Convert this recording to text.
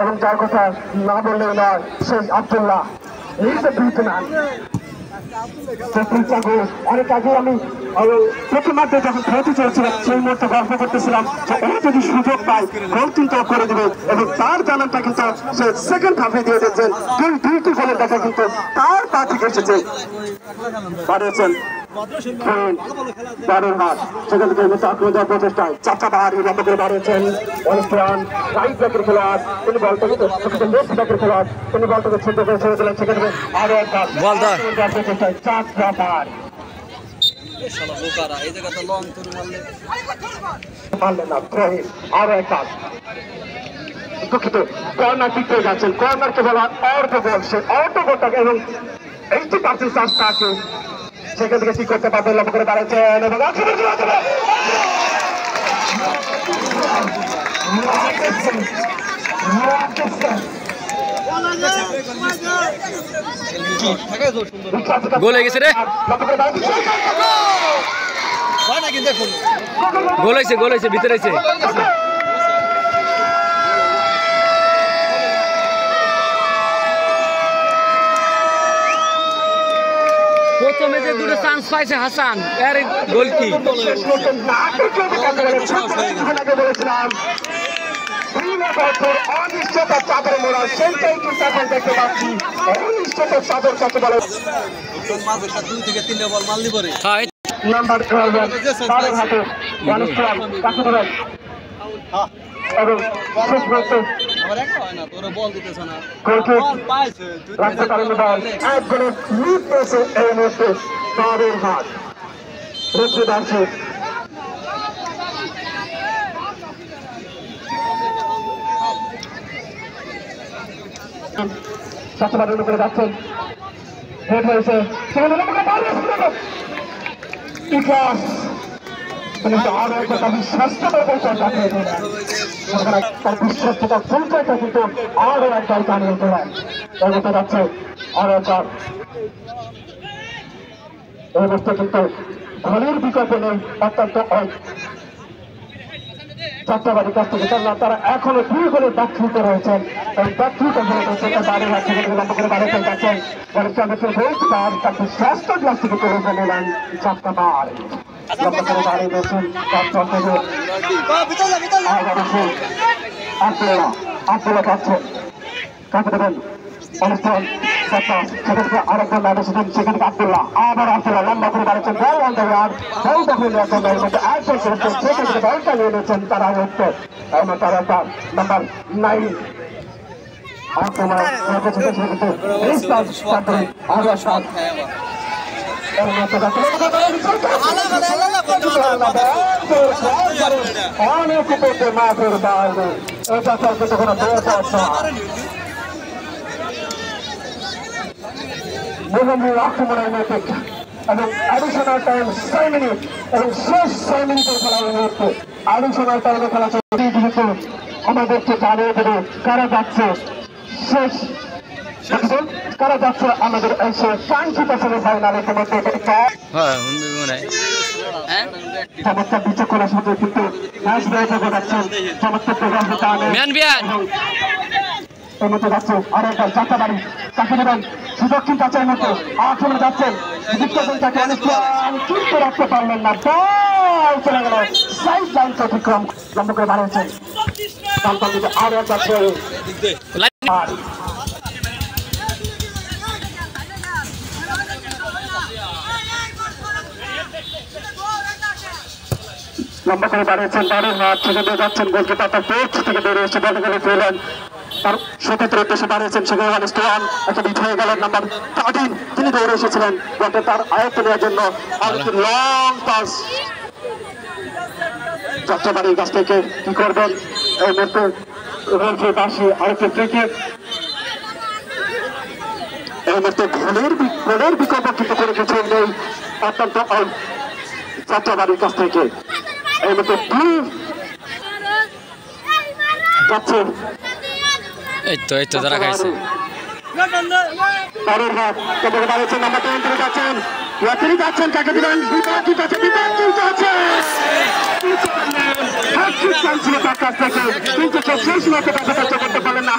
এবং যার কথা না বললেও নয় শেখ আব্দুল্লাহ অনেক আগে আমি প্রথমার্ধে যখন খেলতে চলেছিলাম সেই মুহূর্তে গল্প করতেছিলাম যে ও যদি সুযোগ পায় গোল কিন্তু করে দেবে এবং তার জানানটা কিন্তু সে সেকেন্ড হাফে দিয়ে দিচ্ছেন দুইটি গোলের দেখা কিন্তু তার পা থেকে এসেছে বাড়িয়েছেন বারোর হাত সেখান থেকে আক্রমণ দেওয়ার প্রচেষ্টায় চাচা বাহারি লম্বা করে বাড়িয়েছেন অনুষ্ঠান রাইট ব্যাকের খেলোয়াড় তিনি বলটাকে লেফট ব্যাকের খেলোয়াড় তিনি বলটাকে ছিদ্র করে ছেড়ে দিলেন সেখানে আরো একবার প্রচেষ্টায় চাচা বাহারি পারলেন না আরো একবার দুঃখিত কর্নার দিক পেয়ে যাচ্ছেন কর্নারকে বলা অর্ধ গোল সে অর্ধ গোলটাকে এবং 80% চান্স থাকে সেখান থেকে ঠিক করতে পারবেন লক্ষ্য করে দাঁড়াচ্ছেন এবং গোল হয়ে গেছে রে গোল হয়েছে ভিতরে আছে প্রথমে যে দুটো চান্স পাইছে হাসান এর গোল কি অনিশ্চয়তার চাদর মোড়া সেইটাই কিন্তু এখন দেখতে পাচ্ছি অনিশ্চয়তার চাদর কাকে বলে নাম্বার 12 তারের হাতে অনুষ্ঠান কাকে ধরেন এবং শেষ মুহূর্তে রাখতে পারেন এক গোলে লিড পেয়েছে এই মুহূর্তে তারের হাত রেখে দাঁড়ছে চাষাবাদের উপরে যাচ্ছেন হেড হয়েছে সেখানে ইতিহাস আরো একটা স্বাস্থ্যকর পরিচয় কাটিয়ে দিলেন তার বিশ্বস্ততা পরিচয়টা কিন্তু আরো একবার জানিয়ে দিলেন এগোতে যাচ্ছে আরো একবার এই মুহূর্তে কিন্তু গোলের বিকল্প নেই অত্যন্ত যাত্রাবাড়ির কাছ থেকে তারা এখনো 2 গোলের ব্যাখ্যিত রয়েছেন এই ব্যাখ্যিত দাঁড়িয়ে রাখছে লম্বা করে দাঁড়িয়ে যাচ্ছেন তার স্বাস্থ্য গ্লাস থেকে করে নিলেন যাত্রাবাড়ি লম্বা করে দাঁড়িয়ে রয়েছেন আব্দুল্লাহ পাচ্ছেন কাকে দেবেন অনুষ্ঠান সেখান থেকে আরেকজন নাম এসেছেন সেখান থেকে আব্দুল্লাহ আবার আব্দুল্লাহ লম্বা করে দাঁড়িয়েছেন বল অন্তর আর বল দখল নেওয়ার জন্য এর মধ্যে একজন করেছেন সেখান থেকে বলটা নিয়ে নিয়েছেন তারা হচ্ছে তার একটা নাম্বার 9 আক্রমণ অনেক মাঠের বাইরে এটা চলছে কোনো মুহাম্মদ আক্রমণের মধ্যে এবং অ্যাডিশনাল টাইম 6 মিনিট এবং শেষ 6 মিনিটের খেলা মুহূর্তে অ্যাডিশনাল টাইমে খেলা চলছে যেহেতু আমাদেরকে জানিয়ে দেবে কারা যাচ্ছে শেষ কারা যাচ্ছে আমাদের এসে কাঙ্ক্ষিত সেমিফাইনালে মধ্যে চমৎকার বিচক্ষণের সাথে কিন্তু ম্যাচ বেড়ে যাচ্ছেন চমৎকার এর মধ্যে যাচ্ছে আরো একবার যাত্রাবাড়ি তাকে দেবেন সুযোগ কিন্তু আছে এর মধ্যে আক্রমণে যাচ্ছেন তাকে কিন্তু রাখতে পারলেন না বল চলে গেল সাইড লাইন অতিক্রম লম্বা করে বাড়িয়েছেন আরো একবার লম্বা করে দাঁড়িয়েছেন বাড়ির হাত থেকে দিয়ে যাচ্ছেন গোলকিপার তার পোস্ট থেকে বেরিয়ে এসে বল করে ফেলেন তার সেক্ষেত্রে উদ্দেশ্যে দাঁড়িয়েছেন সেখানে একটা বিট হয়ে গেলেন নাম্বার 13 তিনি দৌড়ে এসেছিলেন বলটা তার আয়ত্ত নেওয়ার জন্য আর একটি লং পাস যাত্রাবাড়ির কাছ থেকে কি করবেন এই মুহূর্তে পাশে আরেকটি ক্রিকেট এই মুহূর্তে গোলের বিকল্প কিন্তু করে কিছুই নেই অত্যন্ত যাত্রাবাড়ির কাছ থেকে এই মতো যাচ্ছে এই তো যারা খাইছে পরের হাত কবে দাঁড়িয়েছেন নাম্বার 10 যাচ্ছেন কাকে দিলেন বিপাক আছে ছিল তার কাছ থেকে, কিন্তু শেষ ম্যাচে ব্যবহার করতে পারলেন না।